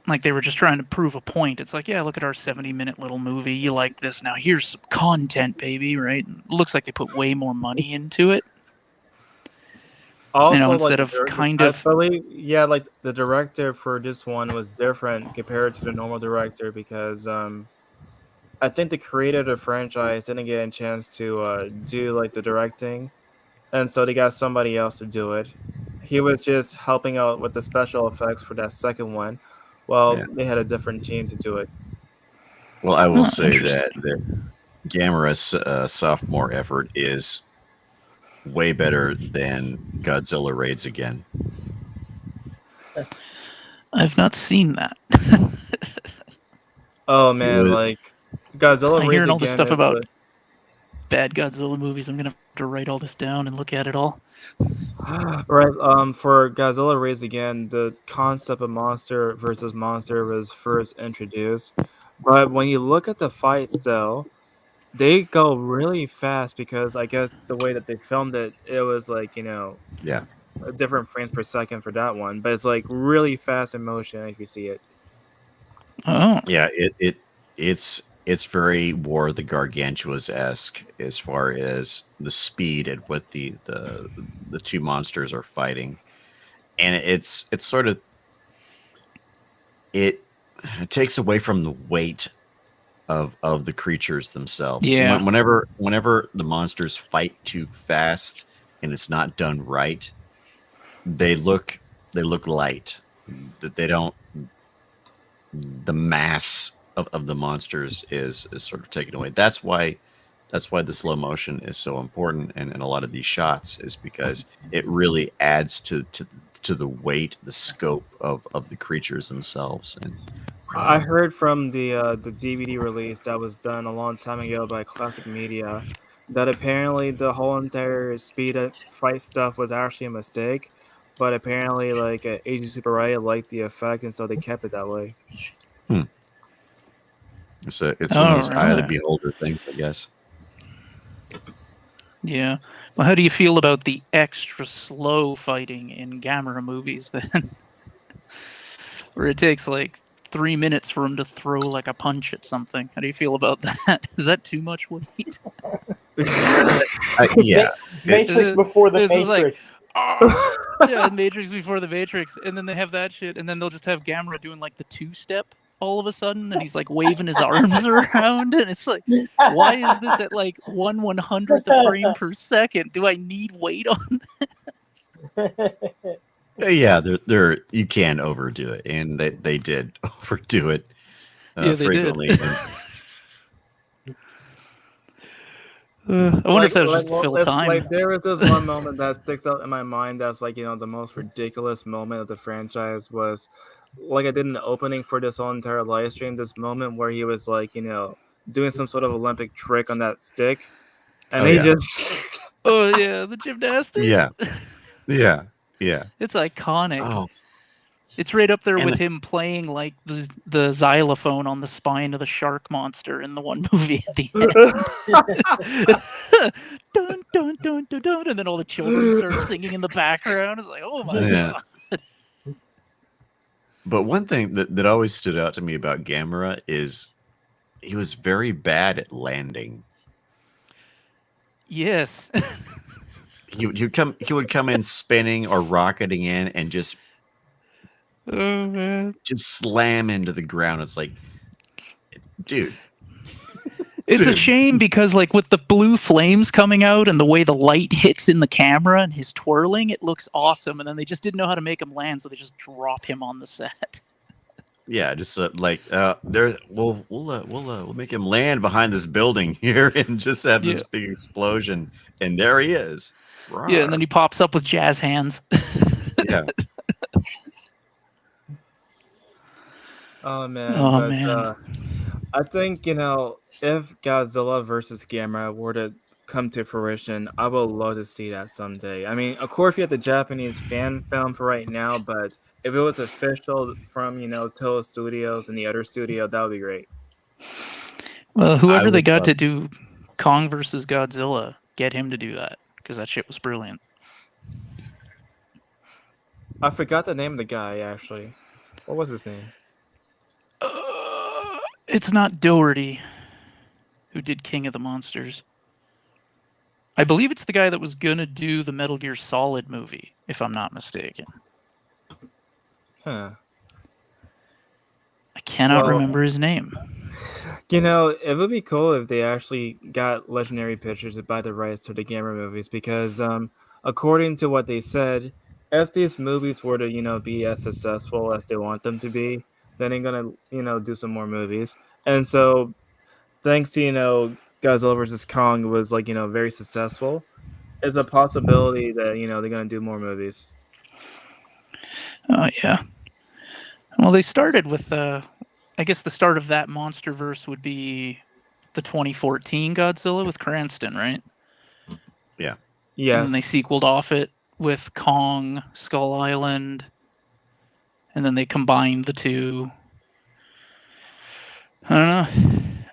Like they were just trying to prove a point. It's like, yeah, look at our 70-minute little movie. You like this? Now here's some content, baby. Right? And it looks like they put way more money into it. Also, Instead like of kind of, I believe, yeah, like the director for this one was different compared to the normal director because I think the creator of the franchise didn't get a chance to do like the directing, and so they got somebody else to do it. He was just helping out with the special effects for that second one. Well, Yeah. they had a different team to do it. Well, I will Oh, say that interesting. Gamera's sophomore effort is way better than Godzilla Raids Again. I've not seen that. Oh man, was- like Godzilla I'm Raids hearing all this Again stuff is about bad Godzilla movies. I'm gonna have to write all this down and look at it all. right. For Godzilla Raids Again, the concept of monster versus monster was first introduced, but when you look at the fights, though, they go really fast because I guess the way that they filmed it, it was like Yeah. a different frames per second for that one, but it's like really fast in motion if you see it. Oh, Yeah, it's very War of the Gargantuas esque as far as the speed at what the two monsters are fighting, and it's sort of it takes away from the weight of the creatures themselves. Yeah. Whenever the monsters fight too fast and it's not done right, they look light. That they don't. The mass of the monsters is sort of taken away. That's why the slow motion is so important in a lot of these shots, is because it really adds to the weight, the scope of the creatures themselves. And I heard from the DVD release that was done a long time ago by Classic Media that apparently the whole entire speed of fight stuff was actually a mistake, but apparently like Agent Super Riot liked the effect and so they kept it that way. it's one of those eye of the Alright. beholder things, I guess. Yeah. Well, how do you feel about the extra slow fighting in Gamera movies then? Where it takes like 3 minutes for him to throw like a punch at something. How do you feel about that? Is that too much weight? Yeah, Matrix before the This is like- Matrix. Yeah, Matrix before the Matrix, and then they have that shit, and then they'll just have Gamera doing like the two-step all of a sudden, and he's like waving his arms around, and it's like, why is this at like 1/100th a frame per second? Do I need weight on? yeah. They're you can overdo it, and they did overdo it Yeah, they did. frequently. I wonder if that was just to fill time. Like there was this one moment that sticks out in my mind that's like the most ridiculous moment of the franchise was like I did in the opening for this whole entire live stream. This moment where he was like doing some sort of Olympic trick on that stick, and Oh, he yeah. just Oh yeah, the gymnastics. Yeah, yeah. It's iconic. Oh, It's right up there And with him playing like the xylophone on the spine of the shark monster in the one movie at the end. Dun, dun, dun, dun, dun, and then all the children start singing in the background. It's like, oh my Yeah. god. But one thing that always stood out to me about Gamera is he was very bad at landing. Yes. He would come in spinning or rocketing in and just Oh man. slam into the ground. It's like, dude. It's a Dude. shame because, like, with the blue flames coming out and the way the light hits in the camera and his twirling, it looks awesome. And then they just didn't know how to make him land, so they just drop him on the set. Yeah, just there. We'll make him land behind this building here and just have this big explosion, and there he is. Yeah, and then he pops up with jazz hands. Yeah. Oh man, Oh, but man. I think, you know, if Godzilla versus Gamera were to come to fruition, I would love to see that someday. I mean, of course, we have the Japanese fan film for right now, but if it was official from, you know, Toho Studios and the other studio, that would be great. Well, whoever I they would got love- to do Kong versus Godzilla, get him to do that, because that shit was brilliant. I forgot the name of the guy, actually. What was his name? It's not Doherty who did King of the Monsters. I believe it's the guy that was gonna do the Metal Gear Solid movie, if I'm not mistaken. Huh. I cannot Well- remember his name. You know, it would be cool if they actually got Legendary Pictures to buy the rights to the Gamera movies because, according to what they said, if these movies were to, you know, be as successful as they want them to be, then they're gonna, you know, do some more movies. And so, thanks to, you know, Godzilla vs. Kong was, like, you know, very successful, there's a possibility that, you know, they're gonna do more movies. Oh yeah. Well, they started with I guess the start of that MonsterVerse would be the 2014 Godzilla with Cranston, right? Yeah. Yes. And then they sequeled off it with Kong, Skull Island, and then they combined the two. I don't know.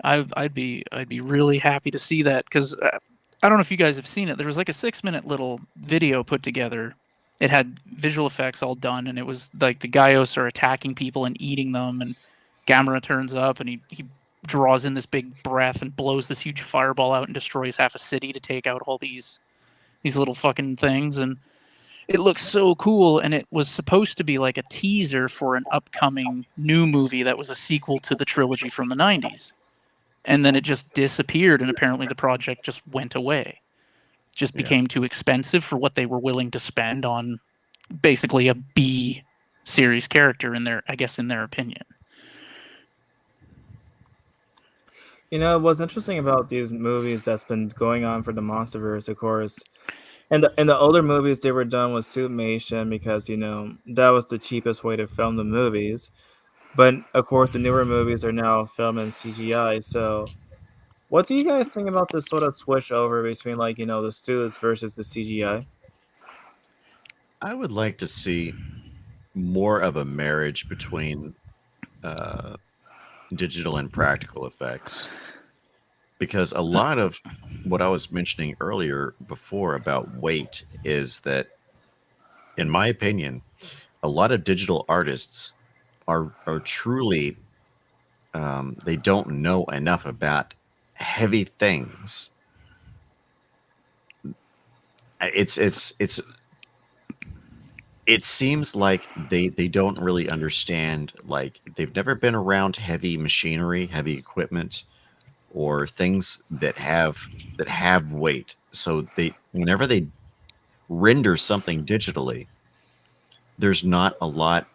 I'd be really happy to see that because I don't know if you guys have seen it. There was like a 6-minute little video put together. It had visual effects all done, and it was like the Gaios are attacking people and eating them, and Gamera turns up and he draws in this big breath and blows this huge fireball out and destroys half a city to take out all these little fucking things, and it looks so cool. And it was supposed to be like a teaser for an upcoming new movie that was a sequel to the trilogy from the 90s. And then it just disappeared, and apparently the project just went away. Just became too expensive for what they were willing to spend on basically a B series character in their opinion. You know, what's interesting about these movies that's been going on for the MonsterVerse, of course, and the older movies they were done with suitmation because, you know, that was the cheapest way to film the movies. But of course, the newer movies are now filmed in CGI. So, what do you guys think about this sort of switch over between, like, you know, the studios versus the CGI? I would like to see more of a marriage between digital and practical effects, because a lot of what I was mentioning earlier before about weight is that, in my opinion, a lot of digital artists are truly they don't know enough about heavy things. It seems like they don't really understand, like they've never been around heavy machinery, heavy equipment, or things that have weight. So whenever they render something digitally, there's not a lot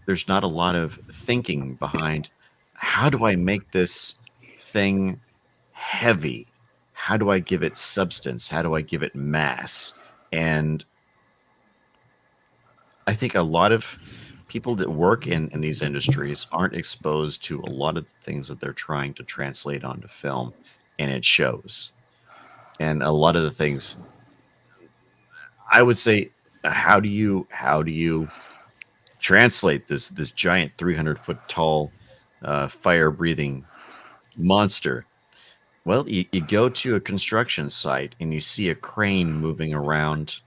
of thinking behind how do I make this thing heavy? How do I give it substance? How do I give it mass? And I think a lot of people that work in these industries aren't exposed to a lot of things that they're trying to translate onto film, and it shows. And a lot of the things, I would say, how do you translate this giant 300-foot tall fire breathing monster? Well, you go to a construction site and you see a crane moving around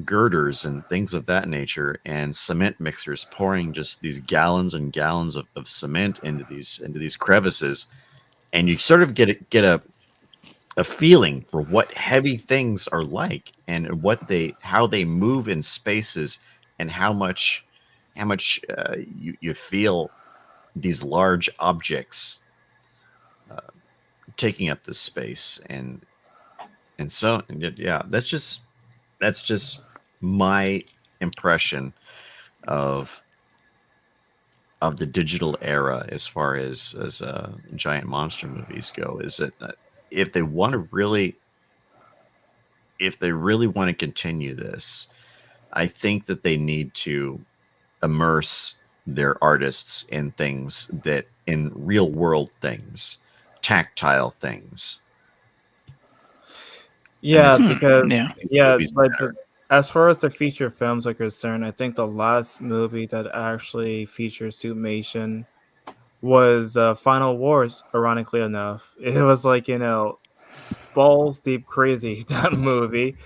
girders and things of that nature, and cement mixers pouring just these gallons and gallons of cement into these crevices, and you sort of get a feeling for what heavy things are like and how they move in spaces, and how much you feel these large objects taking up this space. Yeah, that's just my impression of the digital era as far as giant monster movies go. Is that if they want to really if they really want to continue this, I think that they need to immerse their artists in things that in real world things, tactile things. Yeah, this because Yeah. yeah, movies like matter. as far as the feature films are concerned, I think the last movie that actually features suitmation was Final Wars. Ironically enough, it was like balls deep crazy that movie.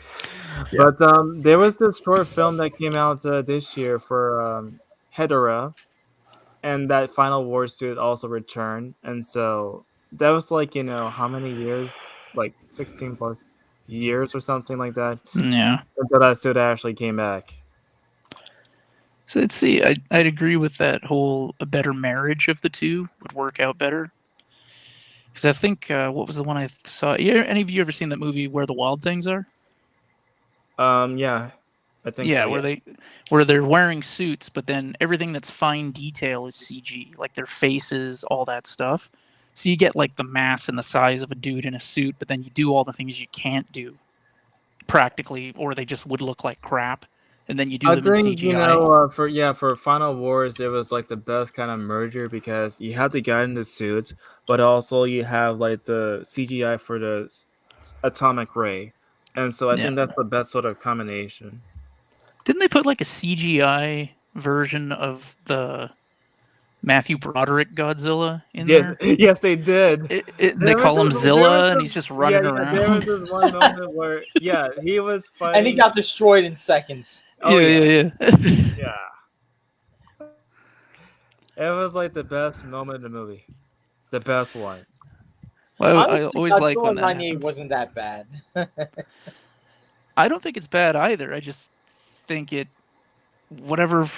Yeah. But there was this short film that came out this year for Hedera, and that Final War suit also returned, and so that was like how many years, like 16 plus years or something like that, Yeah. until that suit actually came back. So let's see. I'd agree with that whole a better marriage of the two would work out better. Because I think what was the one I saw? Yeah, any of you ever seen that movie Where the Wild Things Are? Yeah, I think so. Yeah, Yeah. where they're wearing suits, but then everything that's fine detail is CG, like their faces, all that stuff. So you get like the mass and the size of a dude in a suit, but then you do all the things you can't do practically, or they just would look like crap. And then you do I them in think CGI. for Final Wars it was like the best kind of merger because you have the guy in the suit, but also you have like the CGI for the atomic ray, and so I Yeah. think that's the best sort of combination. Didn't they put like a CGI version of the Matthew Broderick Godzilla in Yes, there? yes, they did. They call him There was Zilla, and he's this, just yeah, running yeah. There was around. this one moment where, yeah, he was And he fighting. got destroyed in seconds. Oh Yeah, yeah, yeah, yeah. yeah. It was like the best moment in the movie, the best one. Well, I Honestly, always like when Godzilla that 98 happens. wasn't that bad. I don't think it's bad either. I just think for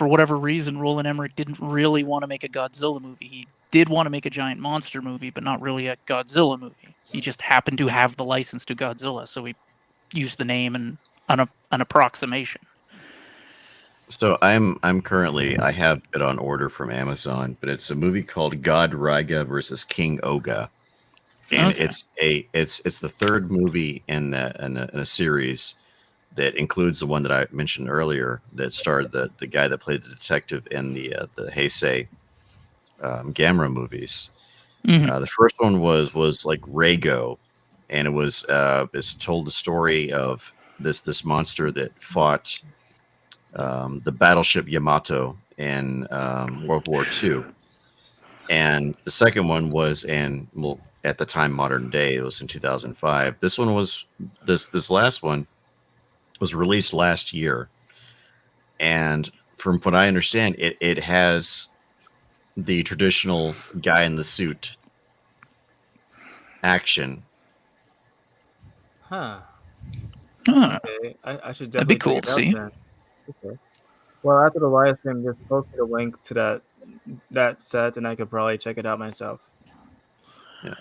whatever reason, Roland Emmerich didn't really want to make a Godzilla movie. He did want to make a giant monster movie, but not really a Godzilla movie. He just happened to have the license to Godzilla, so he used the name and an approximation. So I have it on order from Amazon, but it's a movie called God Ryga versus King Oga, and Okay. it's the third movie in a series that includes the one that I mentioned earlier that starred the guy that played the detective in the Heisei Gamera movies. Mhm. The first one was like Rago, and it's told the story of this monster that fought the battleship Yamato in World War II. And the second one was at the time modern day, it was in 2005. This last one was released last year, and from what I understand, it has the traditional guy in the suit action. Huh. Huh. Okay. I should That'd be definitely cool check to it out see. then. Okay. Well, after the live stream, just post me the link to that set, and I could probably check it out myself. Yeah,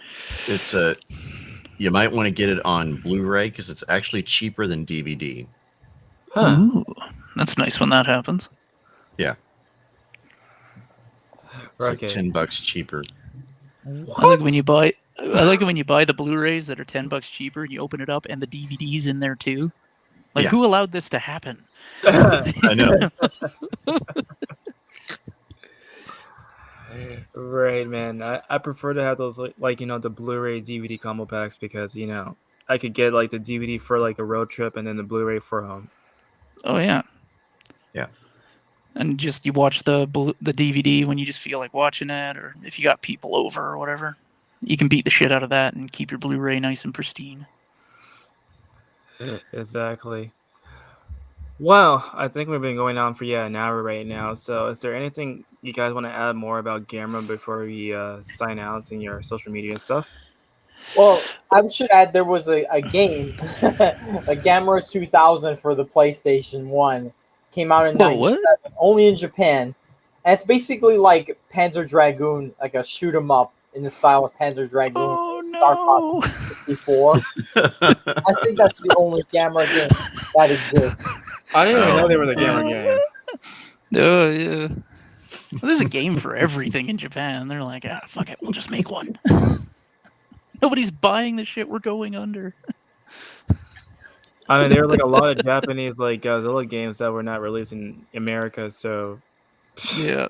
it's a you might want to get it on Blu-ray because it's actually cheaper than DVD. Huh. Ooh, that's nice when that happens. Yeah, it's like Okay. $10 cheaper. I like when you buy. I like it when you buy the Blu-rays that are $10 cheaper, and you open it up, and the DVD's in there too. Like, Yeah. who allowed this to happen? I know. Right, man. I prefer to have those like the Blu-ray DVD combo packs because I could get like the DVD for like a road trip and then the Blu-ray for home. Oh yeah, Yeah. and just you watch the DVD when you just feel like watching it, or if you got people over or whatever, you can beat the shit out of that and keep your Blu-ray nice and pristine. Exactly. Well, I think we've been going on for an hour right now. So, is there anything you guys want to add more about Gamera before we sign out in your social media stuff? Well, I should add there was a game, a Gamera 2000 for the PlayStation 1. Came out in Whoa, what? 97, only in Japan. And it's basically like Panzer Dragoon, like a shoot 'em up in the style of Panzer Dragoon Oh or Star no! Fox 64. I think that's the only Gamera game that exists. I didn't even Oh, know there was a man. Gamera game. Oh yeah. Well, there's a game for everything in Japan. They're like, ah, fuck it, we'll just make one. Nobody's buying the shit. We're going under. I mean, there were like a lot of Japanese like Godzilla games that were not released in America. So, Yeah.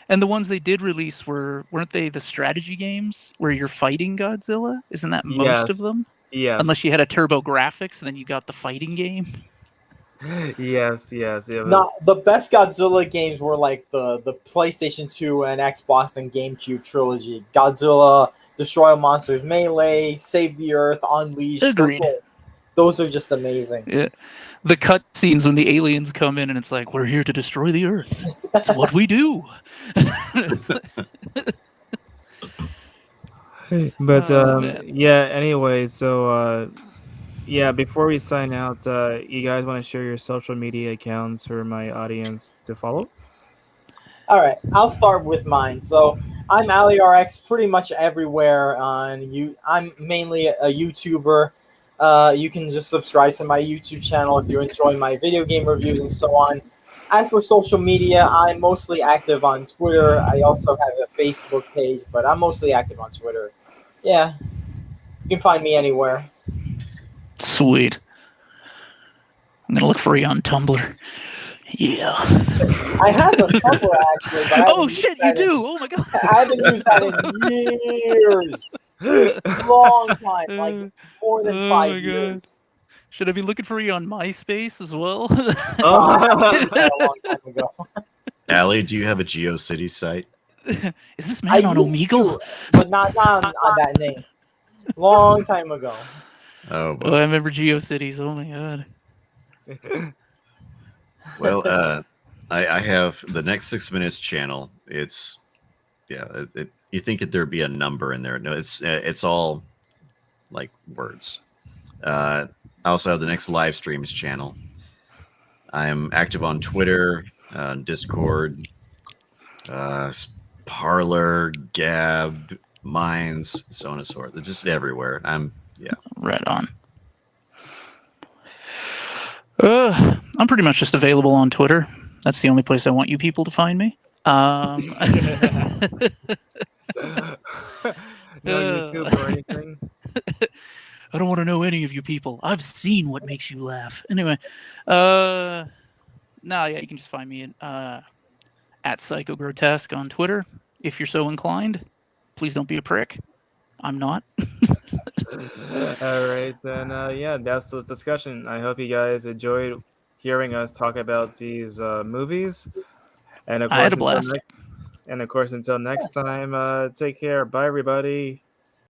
And the ones they did release weren't they the strategy games where you're fighting Godzilla? Isn't that most of yes, them? yes, Unless you had a Turbo Graphics, and then you got the fighting game. yes. It was. Not the best Godzilla games were like the PlayStation 2 and Xbox and GameCube trilogy. Godzilla, Destroy All Monsters, Melee, Save the Earth, Unleashed. Agreed. Those are just amazing. Yeah. The cutscenes when the aliens come in and it's like, we're here to destroy the Earth. That's what we do. But Oh, man. yeah. Anyway, so before we sign out, you guys want to share your social media accounts for my audience to follow? All right, I'll start with mine. So I'm AliRx pretty much everywhere on you. I'm mainly a YouTuber. You can just subscribe to my YouTube channel if you enjoy my video game reviews and so on. As for social media, I'm mostly active on Twitter. I also have a Facebook page, but I'm mostly active on Twitter. Yeah, you can find me anywhere. Sweet. I'm going to look for you on Tumblr. Yeah. I have a Tumblr actually, but I Oh, haven't shit, used you that do. Oh, my God. I haven't used that in years. Long time, like more than Oh 5 my years. Should I be looking for you on MySpace as well? I used that a long time ago. Allie, do you have a GeoCities site? Is this I man on used Omegle? to, but not on that name. Long time ago. Oh, Oh, I remember GeoCities. Oh, my God. well, I have the Next 6 Minutes channel. It's you think there'd be a number in there? No, it's all like words. I also have the Next Live Streams channel. I'm active on Twitter, Discord, Parlor, Gab, Minds, so on and so forth. It's just everywhere. Right on. I'm pretty much just available on Twitter. That's the only place I want you people to find me. No YouTube or anything. I don't want to know any of you people. I've seen what makes you laugh. Anyway, no, yeah, you can just find me at PsychoGrotesque on Twitter if you're so inclined. Please don't be a prick. I'm not. All right, then. That's the discussion. I hope you guys enjoyed hearing us talk about these movies. And of I had course, a blast. until next time, take care. Bye, everybody.